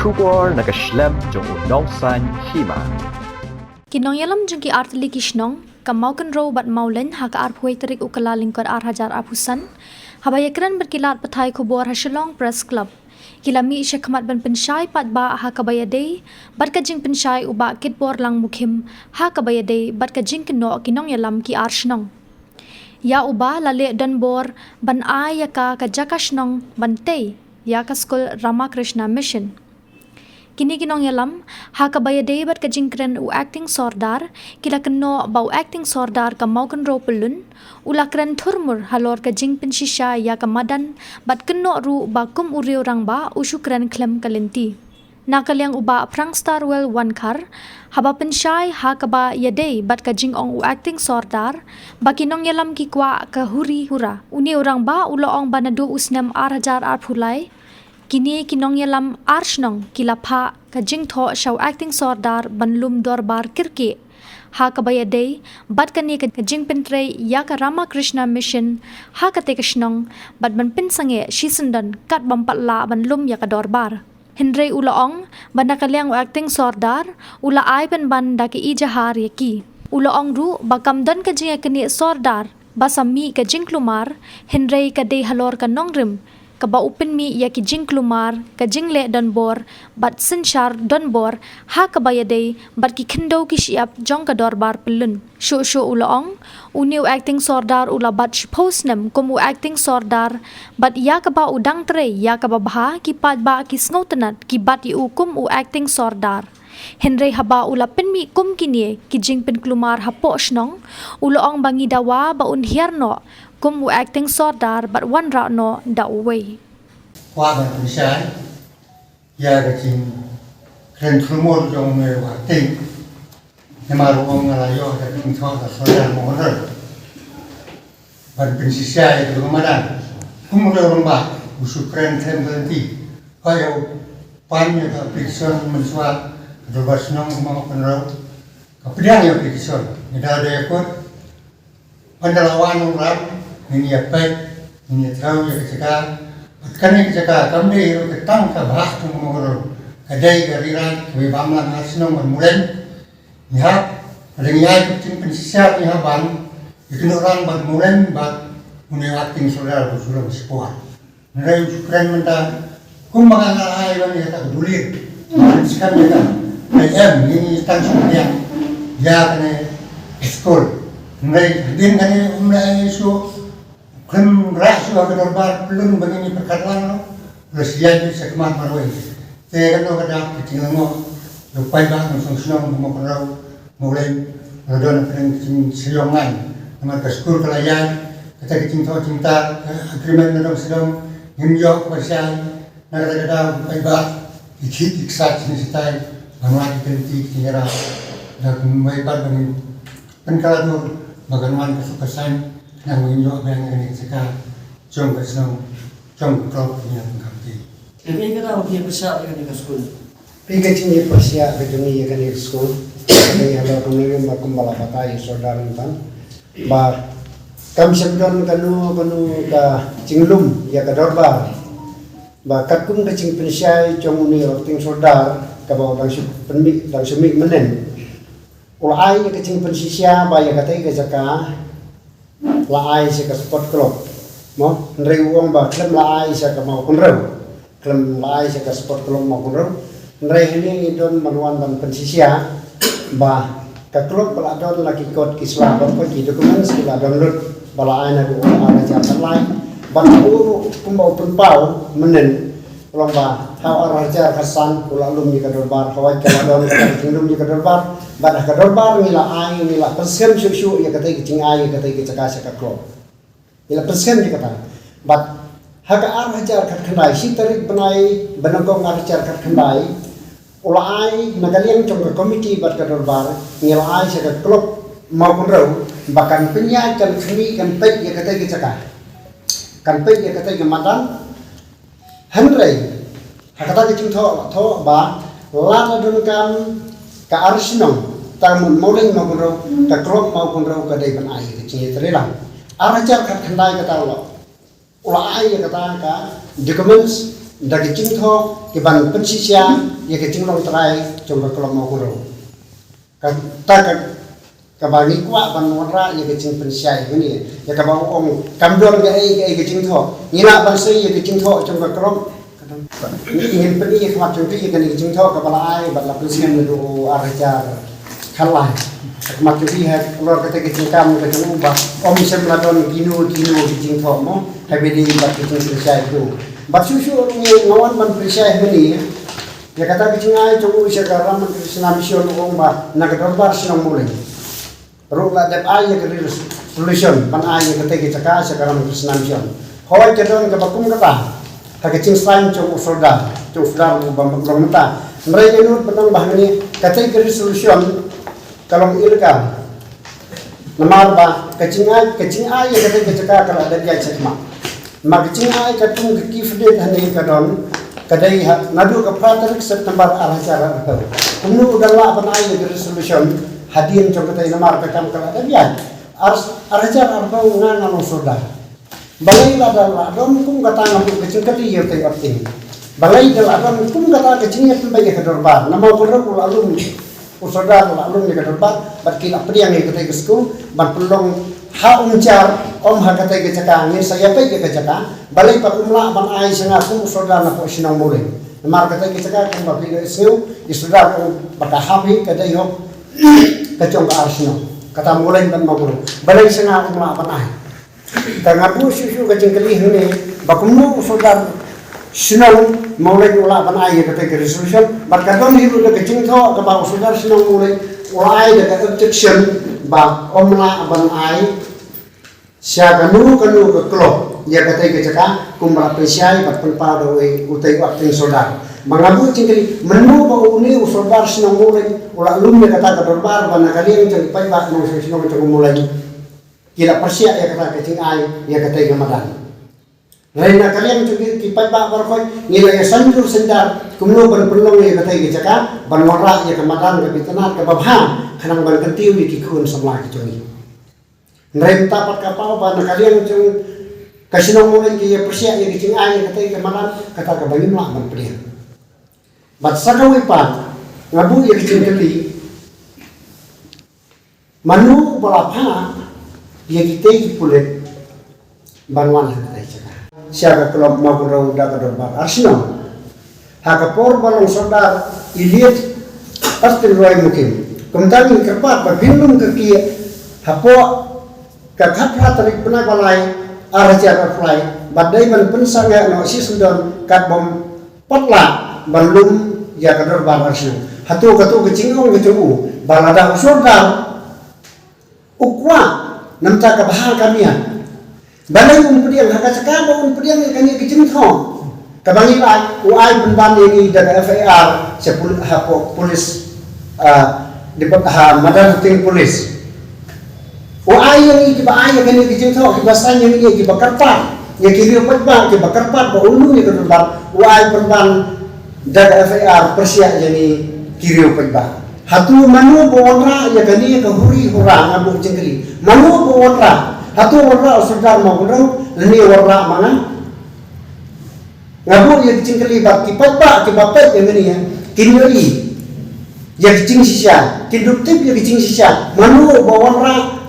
Shubor nakaslem jong unongsan hima. Kinong yalam jong ki artli kishnong kamaukan ro bat maulen haka arphuai tarik ukala lingkar arhajar arpusan habayakran berkilat patai kubor hasilong press club kilami syakmat ban pensyai pat ba haka bayade bat kajing pensyai uba kitbor lang mukhim haka bayade bat kajing kino kinong yalam ki arshnong ya uba lale dan bor ban ayaka kajakashnong bante ya ka skul Ramakrishna Mission. Kini kinong yalam, haka bayade bat kajingkren u acting sordar, kila keno bau acting sordar ka maukan ro pelun, ulakren thurmur halor kajing pensisya ya ka madan, bat keno ru ba kum uriu rang ba usukren klem kalenti. Nakalyang uba prang starwell wankar, haba pensyai haka ba yade bat kajing ong u acting sordar, ba kinong yalam ki kwa ka huri hura, uni orang ba ulo ong banadu usnem arhajar arphulai, kini kinong yalam arshnong kilapha kajing tho shaw acting sordar banlum dorbar kirki ha kabayade bat kani kajing pentre ya ka Ramakrishna Mission ha ka tekashnong bat ban pinsange shisundan kat bampatla banlum ya ka dorbar Henry ulaong banakalyang acting sordar ula ai ban daki ijahar yaki ulaong ru bakamdan kajing kani sordar basami kajing klumar Henry kadei halor ka nongrim kaba upen mi ya ki jing klumar ka jing le don bor bat senchar don bor ha ka bayade bat ki khendo ki siap jong ka dorbar pelun shu ulaong uniu acting sordar ula bat posnem komu acting sordar bat ya ka ba udang tre ya ka ba bha ki pat ba ki sngotanat ki bat yu kum u acting sordar Henry haba ula penmi kum kini ki jing pen klumar hapo shnong ulaong bangi dawa ba unhierno kum u acting sordar but one ra no da way qua bản thân sai ya cái chuyện khen thua môn trong người hoạt tình nhưng mà ông là do cái tình thoa là soi ra món rồi bản thân sai cái mà đang cũng rồi ông bà usul khen thêm hơn tí coi đâu pan như cái prison mình xóa rồi bớt nong mau con rồi cái pilihan yang prison người ta đây có pendalawan orang ini apa ini tahu ya ketika karena ketika kami itu ketang ke bah tu mengurus kadai gariran kami bamlan asno bermulen ya ada yang kucing pensisiap ya ban itu orang bermulen bat menewakting saudara bersulam sepuan mereka syukuran mentah kumbangan air ban ya tak dulir sekarang kita ayam ini tanggung ya kena skor mereka din kena umlai su kan rasu akan dorbar belum begini perkataan lo, resian di sekmat marwai. Saya kan lo kadang kecil lo, lupai bang langsung senang mau kerau, mulai rodon kecil silangan, nama kaskur kelayan, kata kecil tahu cinta, agreement nadong sedang nyemjok persian, nak kadang lupai bang ikut iksat jenis style, bangunan ganti kira, dah lupai bang begini, penkaladu bagaimana kesukasan yang menunjuk yang ini sekarang jom kesenang jom kerap punya pengkamti. Ini kita punya persiap dengan sekolah. Pergi sini persiap ke dunia dengan sekolah. Ini adalah kemudian berkembang patai saudara kan. Bah kami sebutkan kanu ke cinglum ya ke dorbar. Bah kakum ke cing pensiai jom uni orang saudara ke bawah dan semik menen. Ulai ke cing pensisia bah ya kata ke jaka laai se ka sport club mo nrei uang ba klem laai se ka mau kunreu klem laai se ka sport club mau kunreu nrei ini idon manuan dan pensisia ba ka klub bala don lagi kot kisla ba ko ki dokumen sila download bala ai na do ala jatan lai ba uru kumbau penpau menen lomba hau arajar hasan kula lum ni ka dorbar hawai ka don ka tinglum ni ka dorbar badah ka dorbar mila ai mila persen susu ya kata kicing ai kata kicaka ka klub mila persen ni kata bat haka arajar ka khandai si tarik benai benangkong arajar ka khandai ula ai nagaliang trong komiti bat ka dorbar ngila ai sa ka klub mau pun rau bahkan penyai kan khni kan pek ya kata kicaka kan pek ya kata gemadan Henry, hakata kicing tho ba lana dun kam ka arsnong tamun moling maupun rau ka krop maupun rau ka dai ban ai kicing terlang arajar kat khandai kata lo ula ai kata ka documents dari jingtho kiban pensisia ya ke jinglong terai jong ke kelompok guru kata kabagi kuat ban wara ya ke jing pensisia ini ya kabang ong kamdon ke jingtho ngina ban sei ya ke jingtho jong ke kelompok ingin pergi ke macam tu ya ke jingtho kepala ai ban la pensien do arja kalah macam tu ya kalau kata ke jingkam ke jong ubah om sem ladon ginu di jingtho mo habedi bat ke jing pensisia itu Basusu ni ngawan man percaya ini ya kata bicingai coba sekarang man senam mission ba nak dorbar senam mulai rula dep ai ya kiri solution pan ai ya kata kita sekarang man senam mission hoi kedon ke bakum kata tak kecing selain coba sudah bambang mata mereka itu benang bah ini kata kiri solution kalau ilegal namar ba kecing ai ya kata kita kalau ada dia cekma Magcing ay katung kifde hani kadon kadai nadu ka pratarik September aracara atau umnu udalla banai the resolution hadian jogata inamar ka kam kala dabian aracara atau ngana no soda balai la dalla don kum kata ngamu kecing kali yo te opting balai dalla don kum kata kecing ya pembaye ka dorbar nama purul alum usoda alum ni ka dorbar bat kila priang ni kata kesku ban pelong ha umcar om ha kata ke caka ni saya pe ke caka balai pa umla ban ai sanga kum soda na po sinang mule mar kata ke caka kum ba pilo seu isuda ko baka habi kada yo ka chong ka arsino kata mulai ban maguro balai sanga umla ban ai ka ngabu susu ka jengkeli hune ba kumnu soda sinang mulai ula ban ai kata ke resolution bar ka don hiru ke jingtho ka ba soda sinang mulai ula ai ka objection ba omla ban ai sia kanu ke klop ya kata ke caka kumbra pesiai bat penpa do utai waktu soda mangabu cingkeli menu ba uni usodar sinang mulai ula lum ya kata dorbar ban kalian jadi pai ba no sinang to mulai kila persia ya kata ke cingai ya kata ke madan lain kalian jadi ki pai ba barkoi ngira ya sanjur sendar kumno ban pelong ya kata ke caka ban wara ya ke madan ke bitanar ke babha kanang ban kentiu di kikun sebelah kecoi Nrem tapat kapau ba nakalian cung kasinong mulai ki persia ya kicing ai kata ke manan kata ka bangin lah ban pedian bat sakawi pa ngabu ya kicing keli manu balapha ya kita pulet banwan kata caka siaga kelop magurau da ka dorbar arsino haka por balong sodar iliet pasti roy mukim kumtani kerpat ba binlum ke ki hapo kakhat tarik benak balai arajar fly badai ban pensanga no si sundon kat bom potla balum ya kador balasnya hatu kecingong kecu balada usodar ukwa namta ka bahal kamia balai pediang haka sakaba pediang kani kecing tho kabangi ai uai penban ini daga FAR sepul hapo polis di madan ting polis yang ini ai yang ini kecil tau kibasan yang ini kibakarpan ya kiri petbang kibakarpan ba ulu ni kedembar ai perban daga FAR persia yani kiri petbang hatu manu bawonra ya kani ka huri hura ngabu jengkeli manu bawonra hatu warra usudar magurau leni warra mana ngabu ya jengkeli ba kipatba kibapet yang ini ya kinyoi ya kicing sisa kiduptip ya kicing sisa manu bawonra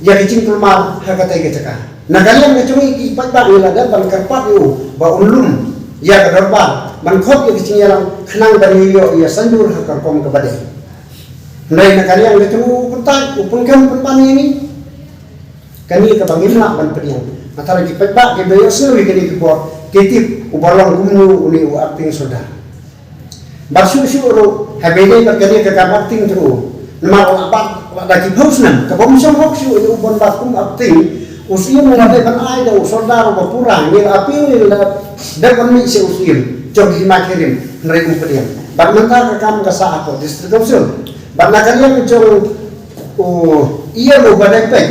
ya kicing kelmar hakata ke caka nah kalian ngecungi ipat ba ila dan ban karpat yo ba ulum ya kadorba ban khop ya kicing yang kenang dari yo ya sanjur hakarkom ke badai nah kalian ngecungu pentak upun kam penpan ini kani ke bangilna ban pediang antara ipat ba ke bayo sewi kani ke bot kitip ubalong gumnu uni acting soda basusu ro habede berkani ke acting tu nama orang lagi hausnan kabom som hoksu ini ubon bakum acting usia mengatai ban ai da saudara bapurang ni api la dagon mi se usim jog himakirim nregu pediam ban mentar kam ka sa ako distribution ban nakalian jong iya lo badai pe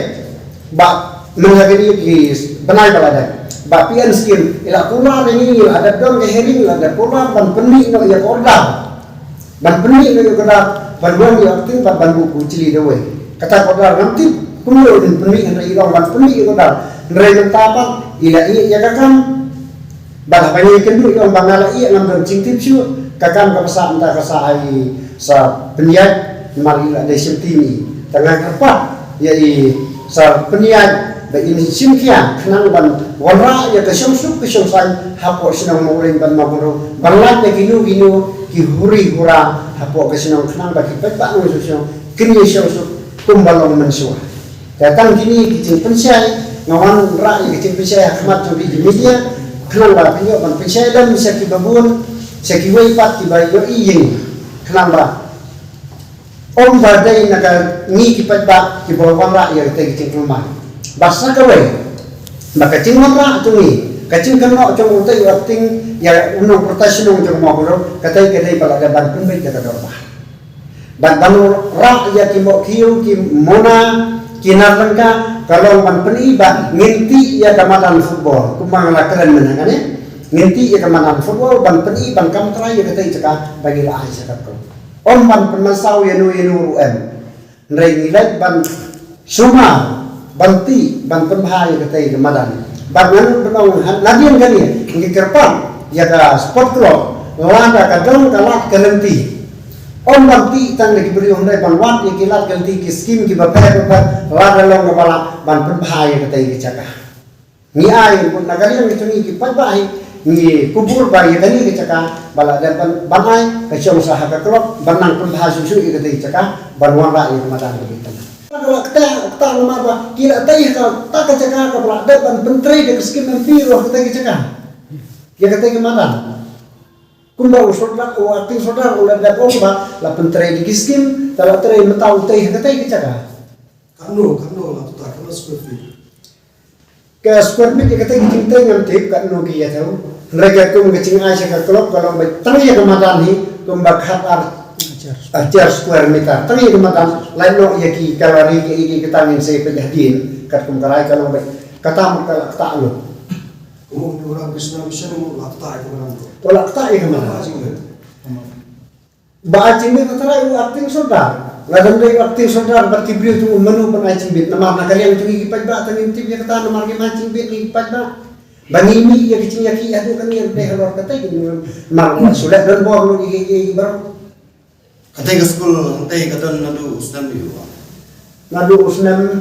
ba menagani is banai balada ba pian skin ila kula ini ada don ke hering ada kula ban penik no ya korda ban penik no ya korda ban ya acting ban buku cili dewe kata kodar nanti kumlo din penik nrai irong ban penik kodar nrai tapat ila iya ya kakam Bah banyak kendu yang bangala iya ngam jing tip siu kakam ka pasa anta kasa ai sa peniat mari la de sentini tengah kerpat yai sa peniat ba in simkia khnang ban wara ya ka syamsuk ke syamsai hapo sinang maulen ban maburu balat ya ginu ki huri hura hapo ke sinang khnang ba ki pet ba no syam kini syamsuk kumbalong mensua datang gini kicin pensai ngawan ra ya kicin pensai khmat tu di media kenang ba pinyo ban pensai dan bisa ki babun bisa ki waipat ki ba yo iyeng kenang ba om badai naga ni ki pet ba ki bawan ra ya te kicin rumah basa kawe maka cing ra tu ni kacing keno jong utai acting ya unong protection jong mo bro katai kedai pala da ban pun baik kata ba ban banu ra ya ki mo kiu ki mona kinar lengka kalau man peniba nginti ya kamadan football kumang la keren menangane nginti ya kamadan football ban peni ban kam try ya katai caka bagi la ai cakap ko om ban pemasau ya nu em nrai nilai ban suma banti ban penbahaya katai kamadan bangan benong nadian kani ngi kerpan ya ka sport club lada ka dong kalat kalenti om banti tang lagi beri ondai ban wat ya kilat kalenti ki skim ki bapak lada long kepala ban penbahaya katai ki caka ni ai pun nagari yang ngi ki padbai ni kubur ba ya kani ki caka bala dan ban ai ka chong saha ka club banang penbahaya susu ki katai caka ban wan ra ya kamadan ki kalau kita nama apa kira tayah kalau tak kecakar kalau ada ban penteri de skim empiro kita kecakar ya kita kemadan kumba usodra o arti sodra ulah ada pomba la penteri de skim kalau teri metau tayah kita kecakar kanu la tuta kanu square feet ke square feet kita cinta ngam tip kanu ki ya tahu mereka kum kecing aja ke klub kalau teri kemadan ni kumba khat ajar square meter. Tapi kemadan lain no ya ki kalari ki ketangin saya penjadiin kat kumkarai kalau kata kata lo. Umum di orang Krishna mission umum lakta itu kan. Tolak tak ya kemana? Ba acing bit terai acting saudar. Ladang dari acting saudar berarti beliau tu menu pen acing bit. Nama nak kalian tu iki pajak tangin tip ya kata nama ki acing bit iki pajak. Bangimi ya kicing ya ki adu kan yang deh luar kata ki mar sudah dan bor lu iki baru Katai ke school, katai ke don nadu usnam di luar. Nadu usnam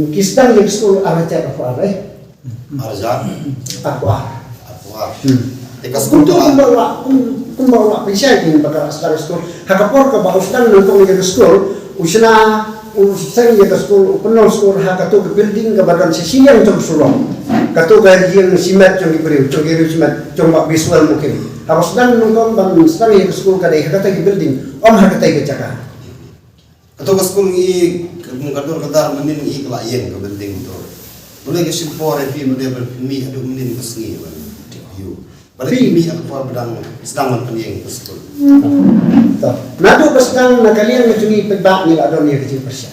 kistan di school aracat apa are? Arjan, Aku ah. Akuar. Teka school Untuk tu kumbawa pisai ini bakal asal school. Hakapor ke bawah ustan nungkong di school. Usna usang di school, penuh school hakatu ke building ke badan sesiang jom sulong. Katu ke yang simat jom diberi, jom kiri simat, jom bak visual mungkin. Harus sedang nungkong ban sedang di school kadai hakata di building. Om hakata ke cakap. Katu ke school ni kador kadar menin i kelayan ke building tu. Boleh ke simpor fi mede mi adu menin ke sengi ban. Yu. Balik mi akpor bedang sedang menpenyeng ke school. Nadu ke sedang nak kalian ngejungi pebak ni adon ni kecil persia.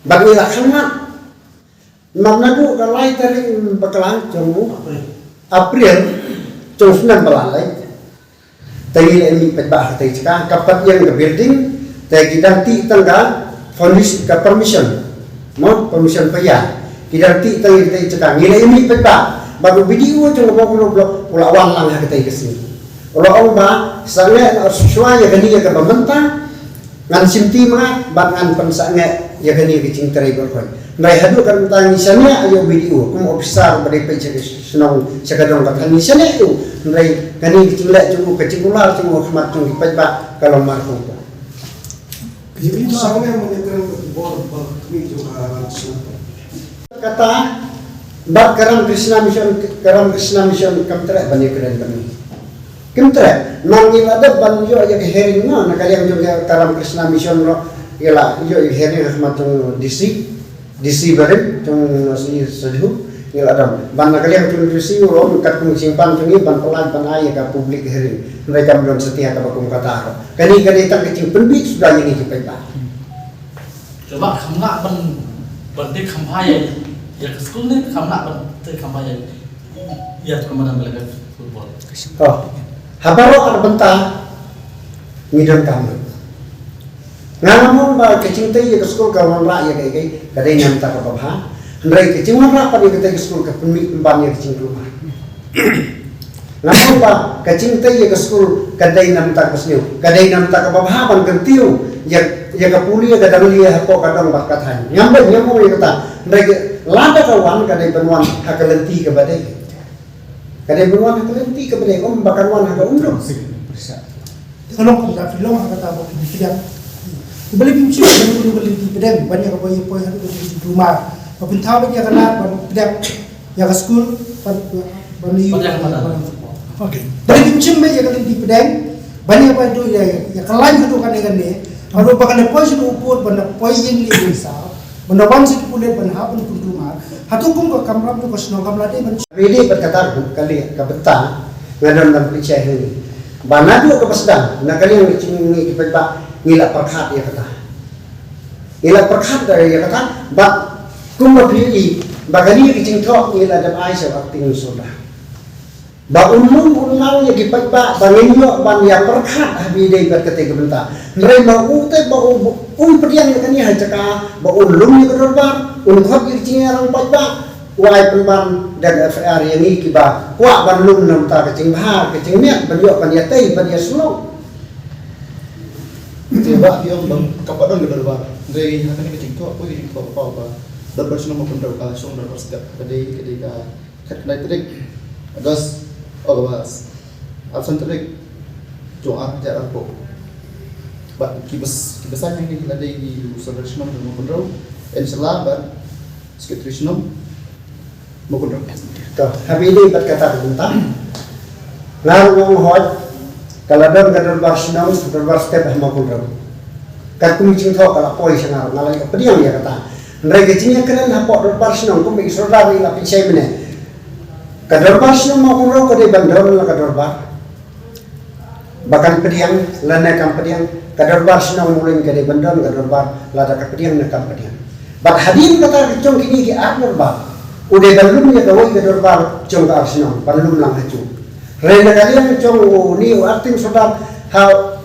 Bagi lah khangat. Nadu ke lai tarik bakalan jom April jom 9 belalai. Tadi ini pebak tadi cakap kapat yang ke building tadi danti tangga foundation ke permission. Mau permission payah. Kita tadi cakap nilai ini pebak. Baru video jom blok ulawan lang kita kesini. Kalau orang sangat sesuai yang kini yang kementang ngan simti mah bangan pensangnya yang kini kecing terai berkoi. Mereka hadu kan tentang misalnya ayo video kum officer pada pecah senang sekadang kata misalnya itu mereka kini kecing lek cuma kecing ular cuma khmat cuma pecah kalau marhum. Jadi sama yang menyerang bor kami juga Kata bab karam Krishna mission kam terai banyak keren kami. Kentre, nangi ada banjo yang hering no, nak kalian juga karam Krishna mission lo, ialah jo hering macam DC beren, macam nasi seduh, ialah ada. Ban nak kalian macam DC lo, kat kumsimpan tungi ban pelan ban ayah ke publik hering, mereka belum setia ke bakum kata. Kani tak kecil penbit sudah yang ini kita. Coba kamu nak berarti kampanye ya ke sekolah ni kamu nak berarti kampanye ya kemana belajar football. Oh. Habaro arbenta ngidon kamu. Ngalamun ba kecing teh ke sekolah kawan rak ya kai kadai nyam tak apa-apa. Hendrai kecing rak pada kita ke sekolah ke pemik empan ya kecing rumah. Ngamun ba kacintai ya ke school kadai nam tak kesniu kadai nam tak kebahaban kentiu ya kapuli ya kadang dia hapo kadang berkatan nyambe nyamu ya kata mereka lada kawan kadai benuan hakalenti ke badai kadai benuan hakalenti ke badai bakar wan hakal undung Tolong kita film kata apa tidak beli bimsi beli di pedang banyak apa yang poin ada di rumah pemerintah bagi kena pedang ya ke school bani Oke. Dari bimsi meja kan di pedang banyak apa itu ya kelain itu kan dengan ni kalau bahkan poin itu upur benda poin yang lebih besar benda bangsa itu boleh benda apa pun rumah hatu pun ke kamera tu ke senang kamera dia Ini berkata kali kabeta ngadon dan percaya ini. Bana dua kepasedang, nak kali yang cumi kita ngilak perkat ya kata. Ngilak perkat dari ya kata, bak kumma pilih, bagani kicing tok ngilak dap ai sebab tinggal sudah. Ba umum unang ya gipat ba banginyo ban ya perkat habi dei berkata kebenta. Nrei ba ute ba periang ya kani hajaka ba ulum ya kedorbar, khot ya kicing orang ba wai penban dan FR yang ini kiba kuat banlum nam ta kecing bahar kecing niat beliau paniatai pania sulong tiba dia bang kapadon gedor ba dari hakan kecing tu aku kecing tu apa dan bersama pun dah song dan setiap kedai kedai trik agas agas absen trik joan jarak ko ba kibasan yang ladai di saudara semua dan pun dah insyaallah bar sekretariat Mukul Tuh, habis ini berkata bentar. Lalu menghot kalau ada kadar senang, kadar step mukul dong. Kat kumicing thok kalau poi sengar, ngalai kepediang ya kata. Mereka cinya keren hapok kadar senang, kumik saudara ini lapis saya mana. Kadar senang mukul dong kadai bandar lah kadar bar. Bahkan pediang, lanakan pediang, kadar senang mulai kadai bandar kadar bar, lada kepediang nakam pediang. Bak hadir kata kecong kini ke arnor bar. Udah balum ya kawai ke dorbar cong ke arsenal balum lang hacu rena kalian cong ni arting saudara how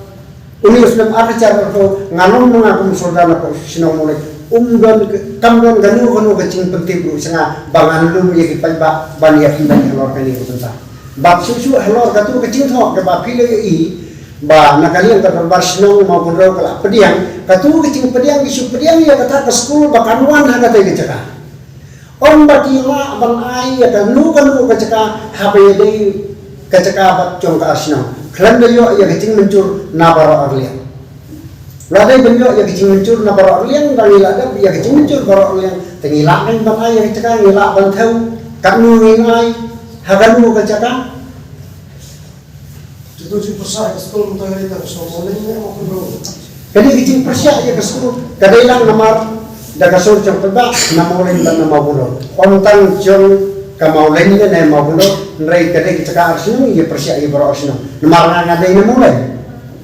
uni uslam arca atau nganom mengakum saudara ko sinong mulai don kamdon ganu kono kecing penting bu senga bangan lum ya kipai ba baniya pindah halor kani ko tenta bab susu halor katu kecing thok ke ba pile i ba nakalian ke dorbar sinong maupun ro kala pediang katu kecing pediang isu pediang ya kata ke school bakanuan haga te kecaka Om batila bang ai ya kan nu keceka HP dei keceka bat cong ka asna klan yo ya kecing mencur nabaro arlian ladai benyo ya kecing mencur nabaro arlian dari ladai ya kecing mencur baro arlian tengilak kan bang ai ya keceka ngilak ban thau kat nu ngai hagan nu keceka itu si persai ke sekolah untuk hari itu soalnya mau kedua jadi kecing persya ya ke sekolah kadailang namar daga so jong peba namolin dan namabulo ontang jong kamaulen ne namabulo nrei kade kitaka arsinu ye persya ye baro arsinu namarna ngade namolin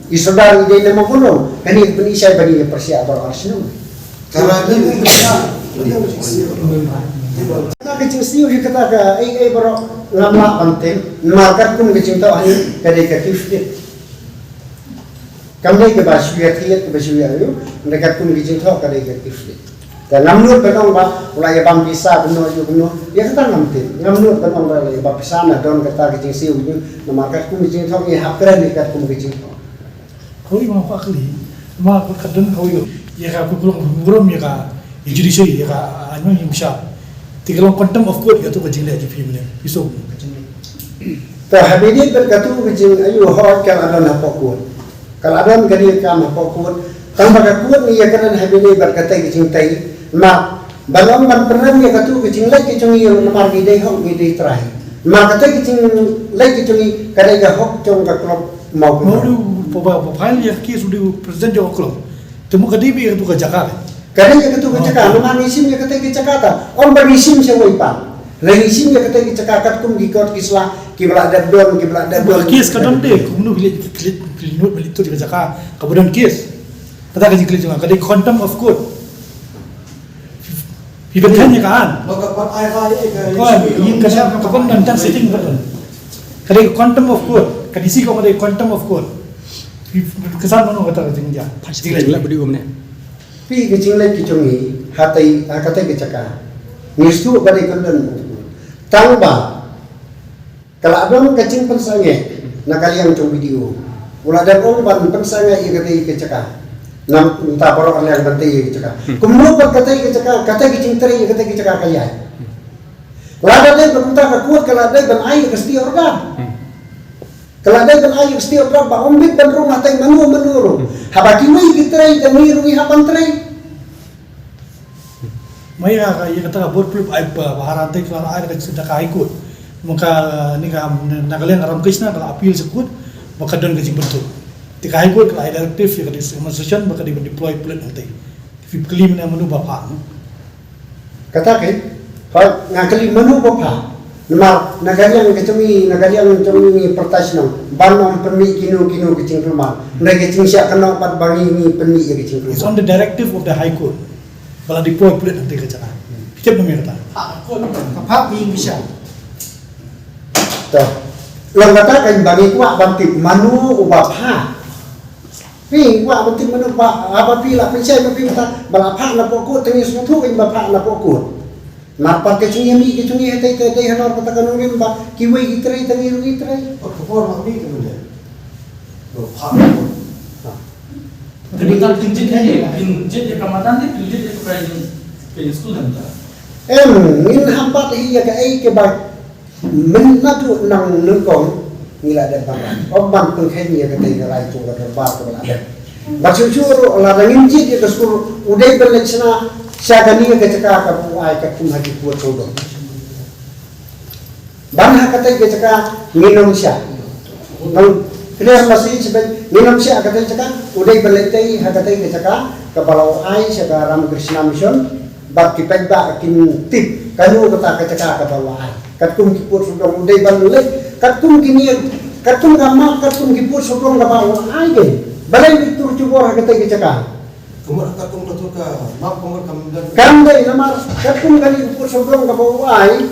isodar ide namabulo kani bani sai bani ye persya baro arsinu karena ini kita kecing siu kita ka ai baro lama panten markat kum kecing to ani kade ka kifit kamne ke basuyat hiyat ke basuyat yo mereka kum kecing to kade ka kifit dan ngamnut benong ba ulai bam bisa benong yo benong ya kata ngamtin ngamnut benong ba ulai bam bisa na don kata kecing siu yo namakat kum kecing thok ye hapran ni kat kum kecing thok kau mau apa kali mau kadang kau yo ya ka pulang ya ka judiciary ya ka anu yang bisa tiga contempt of court itu kecing lagi film ni isu ta habidi berkatu kecing ayu hot kan ada na pokut kalau ada kali kam pokut kan baga kuat ni ya kan habidi berkata kecing tai ma balong man pernah ya katu kecing lagi kecing yang namar gidei hok gidei trai ma kata kecing lagi kecing kada ga hok cong ka klub mau file ya ki sudah presiden jo klub temu kadibi itu ke Jakarta kada ya katu ke Jakarta nama isim ya kata ke Jakarta on berisim se waipan isim ya kata ke Jakarta kum gikot kislah kibla dabdon kes kadang deh kumnu bilik note balik tu di Jakarta kemudian kes kata kaji klik juga kada contempt of court Iban kan ya kan? Ini kerja kapan tentang setting betul. Kadang quantum of code, kadisi kau ada quantum of code. Kesan mana kata kecing dia? pasti lah beri umne pi kecing lagi kecungi hatai kata kecaka. Nistu badai kandun. Tangba Kalau abang kacing pensange, nak kalian cuma video. Ulah ada orang pensange ia kata ia cakap. Nam entah orang yang bantai ia cakap. Kemudian kata ia cakap, kata kacing teri ia kata ia cakap kalian. Kalau ada yang berkata kuat, kalau ada yang air pasti orang. Kalau ada yang air pasti orang. Baombit dan rumah tay manu. Habaki mai kita dan nirui hapan teri. Maya ia kata buat peluk air baharantai kelar air dan sudah kaikut. Maka ni nakalian aram Krishna kalau appeal sekut maka don kecing bentuk. Tika ikut kalau ada directive ya kadis demonstration maka di deploy pelat nanti. Fi kelim na menu bapa. Kata ke, kalau ngakali menu bapa, nama nakalian kecumi pertasno, banom permi kino kecing rumah. Mereka kecing siap kena pat bangi ni permi ya kecing rumah. It's on the directive of the High Court. Kalau deploy pelat nanti kerja. Kita belum kata. Apa yang bisa? Lang katakan bagi kuat bantik manu ubah. Pi kuat bantik manu ubah apa pi lah pensai tapi kata balapha na pokok tengis nutu in bapha na pokok. Napa kecing yami kecing hetai hetai hanor katakan ulim ba kiwi gitrai tangi gitrai. Pokok ni kan dia. Bapha. Tapi kalau pinjit aja, pinjit ya Ramadan ni pinjit ya kayak school nanti. Min hampat hiya ka ai ke ba menatu nang nengkong nila ada bang. Oban pengkhenya ka tai galai tu ka terbar ka ada. Bacu-curu la rangin jit ya skul udai berlecna syagani ka caka ka bu ai ka kum haji buat sodo. Banha ka tai ka caka minum sya. Nang kena masih sebab minum sya ka tai caka udai berletai ha ka tai ka caka ka balau ai sya Ram Krishna Mission bab ki pegba kin tip kanu kata ka caka ka balau ai. Katung kipur sudong udai balulek katung kini katung gamak katung kipur sudong gabawa aje balai bitur cubor kata kecaka Kemudian katung betul ke map kemudian kemudian kandai nama katung kali kipur sudong gabawa ai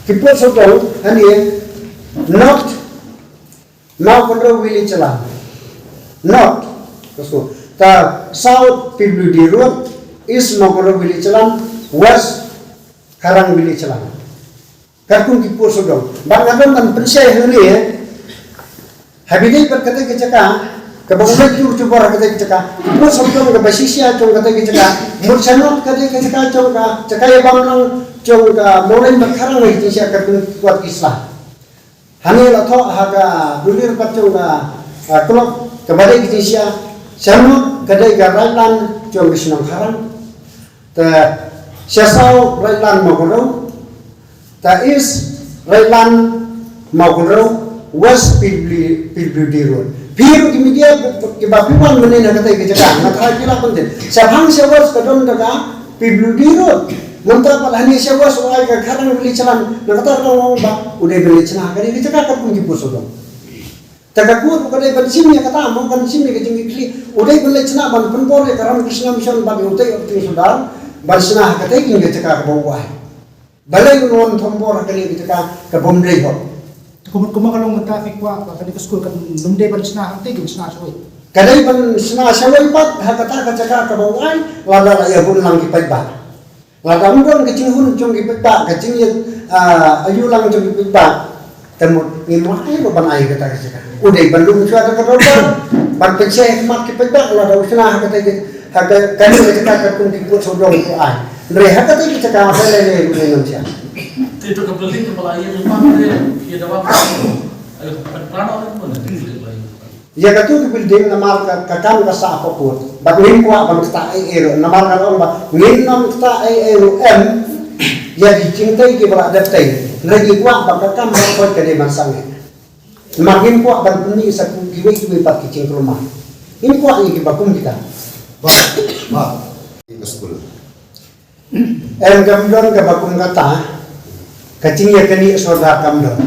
kipur sudong hani not now kontrol village lah not terus ta south pilih di road east mau kontrol village lah west karang village lah Kartung kipur sodong. Bang adam tan pensai hari ya. Habis berkata kecaka, kebangunan jur cubor kata kecaka. Kipur sodong ke basisia cong kata kecaka. Mursanot kata kecaka cong ka. Cakaya bangunan cong ka. Mulai berkarang lagi cia kartung kuat Islam. Hani latho haga dulir pacong ka. Kelok kepada cia. Sanot kata garailan cong kesenang karang. Ta siasau railan magunau. Ta is Railan Magunro West Pilbudi Road. Piru kemudian kebapiwan menina kata kejagaan. Nakala kila konten. Sabang sewas kadon daga Pilbudi Road. Mentah palahni sewas wai ka karang beli calan. Nakata orang ba udah beli calan kali kejagaan pun dipusodong. Tagakur kadai bensinnya kata mau bensinnya kecing kli. Udah beli calan ban penpor ya Ram Krishna Mission bagi utai utai sudar. Bansna kata king kejagaan bawah. Balai non tombor kali kita ke bomdai ho. Kuma kalau traffic wa kali ke school kan bomdai ban sna hante gin sna soi. Kadai ban sna sawai pat hakata ka caka ka bawai lada ya gun lang ki paiba. Lada undon kecing hun jong ki paiba kecing ya ayu lang jong ki paiba. Temu ni mai ban ai kata ka caka. Udai bandung suara ka roba ban peceh mak ki paiba lada usna hakata hakata kali ka caka ka kun ki put sodong ku ai. Rehat kata kita cakap apa lagi Indonesia. Itu kebeli kepala ayam memang dia dapat peran orang pun. Ya katu building namar kakam kasa apa pun. Bagin kuat bang kita ero namar kalau bang nginam kita ero ya dicintai ke berat datai. Lagi kuat bang kakam apa kade masangnya. Makin kuat bang ini satu kiwi pat kicing rumah. Ini kuat ini bakum kita. Wah, ini sekolah. Gamdon ke bakum kata kacing ya kini saudara gamdon.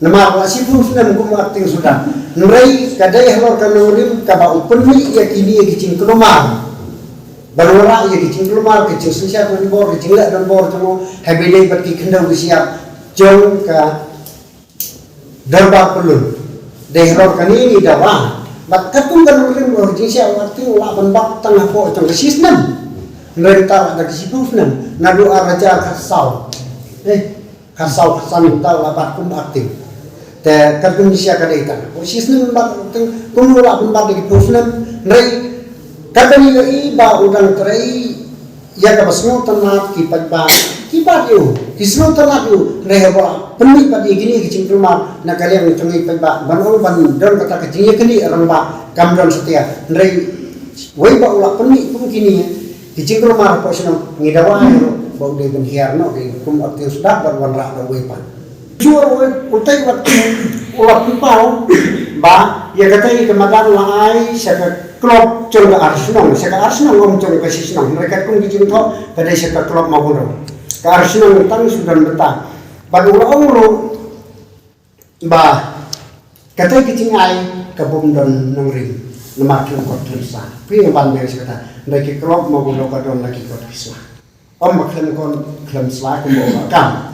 Nama wasi pun sudah mengumating sudah. Nurai kadai halor kanurim kaba upeni ya kini ya kicing kelumar. Balora ya kicing kelumar kicing sisa dan bor kicing lek dan bor cuma habile pergi kendau siap jauh ke darbar pelun. Dehlor kani ini dawa. Mat katung kanurim bor kicing siap waktu ulah benbak tengah po cong kesisnem. Mereka ada kesibuk nam, nadu araja kasau. kasau sanu tau lapat kum aktif te Indonesia kada ikan posisi nem bat kum la pun bat di problem nrai kada ni ba udang trai ya ka basno tanat ki pagba ki bat yo kisno tanat yo nrai ba penni pat gini ki cingkruma na kalian ngi pagba banol ban don kata ka jingi kini ramba kamdon setia nrai wai ba ula penni pun kini ki cingkruma ko sino ngidawa yo ba de ben hiarno ki kum aktif sudah berwarna da wai pa juro utai waktu ulat pau ba ya kata kemadan lai saka klub cung ke Arsenal saka Arsenal ngom cung ke Arsenal mereka pun dijin tho kada saka klub mau ke Arsenal tang sudah betah pada ulo ba kata kicingai ke bumdon nangring nemakin kot tersa pi ban mer kata mereka klub mau ka don lagi kot kisah makhlem kon klem sla ko mo kam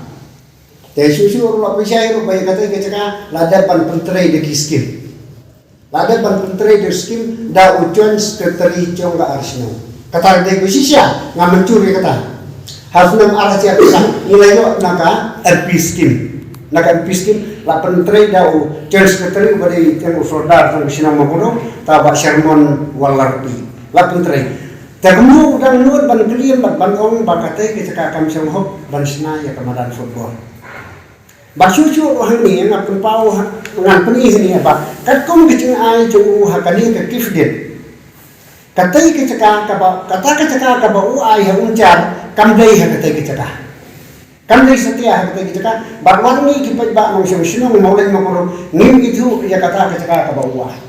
te susu lo pisai ro bay kata kecaka lada ban pentre de kiskim lada ban pentre de skim da ujon sekretari jong ga Arsenal kata de kusisya ngamencuri kata harus nam arah cia bisa nilai lo naka RP skim naka RP skim la pentre da ujon sekretari bari ten usodar tan bisina magono ta ba Sherman Walarpi la pentre ta kemu dan nur ban kliam ban ong ba kata kecaka kam sang hop ban sina ya kamadan football basusu orang ni yang apun pau ngan penih ni apa kat kum kecing ai cu hakani ke kifdet katai kecaka ka ba u ai ha uncar kamdai ha katai kecaka kamdai setia ha katai kecaka barwan ni kipat ba nong sino maulai mangoro nim itu ya kata kecaka ka ba u ai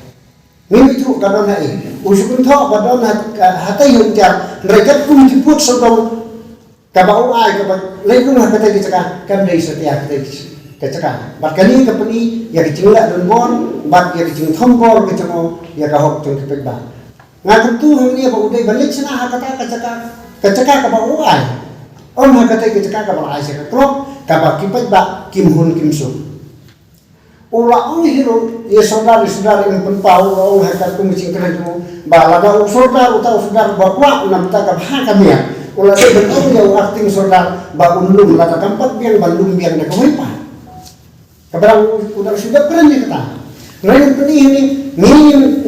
nim itu kadon ai usukun tho badon hatai uncar mereka kum kiput sodong ka ba u ai ka ba leung ha katai kecaka kamdai setia katai kecaka bakani kapani ya kecingla don bon bak ya kecing thombor kecengo ya kahok jong kepegba ngatuk tu hangni ba udai balik sina ha kata kecaka ka ba uai om ha kata kecaka ka ba ai se ka klop ka ba kipegba kim hun kim su ula ong hiro ya saudara yang penpau ong ha ka kum cing kena jo ba laga saudara utau saudara ba kwa nam ta ka ha ka mia ula se ben ong ya acting saudara ba unlum la ka kampat biang balum biang da ka pa kabarang udah sudah keren ya kata. Lain penih ini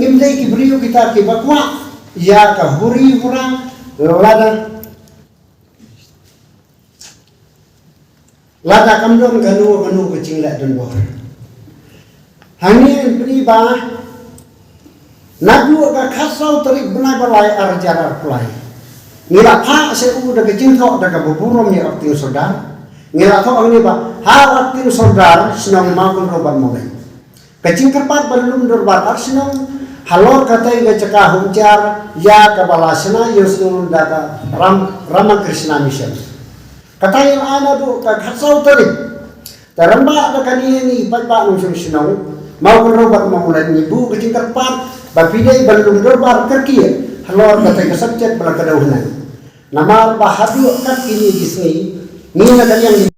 ngimdai kibriu kita kibakwa ya kahuri hurang lada kamdon ganu kecing lek don bor. Hani penih ba nadu ka khasau terik benar balai arjar play. Nila pa se udah kecing tok da kabuburom ya akting saudara. Ngira tho angni ba ha akting saudara sinang magun roban mulai kecing kerpat belum dorbar arsenal halor katai gecaka huncar ya kabalasna yusul daka Rama Krishna mission katai ana do ka khasau tarik taramba da kani ni pagba nung sinang magun roban mulai ni bu kecing kerpat bapidai belum dorbar kerki halor katai kesabcet bala kadaunan namar bahadu kat kini gisni ni na kalian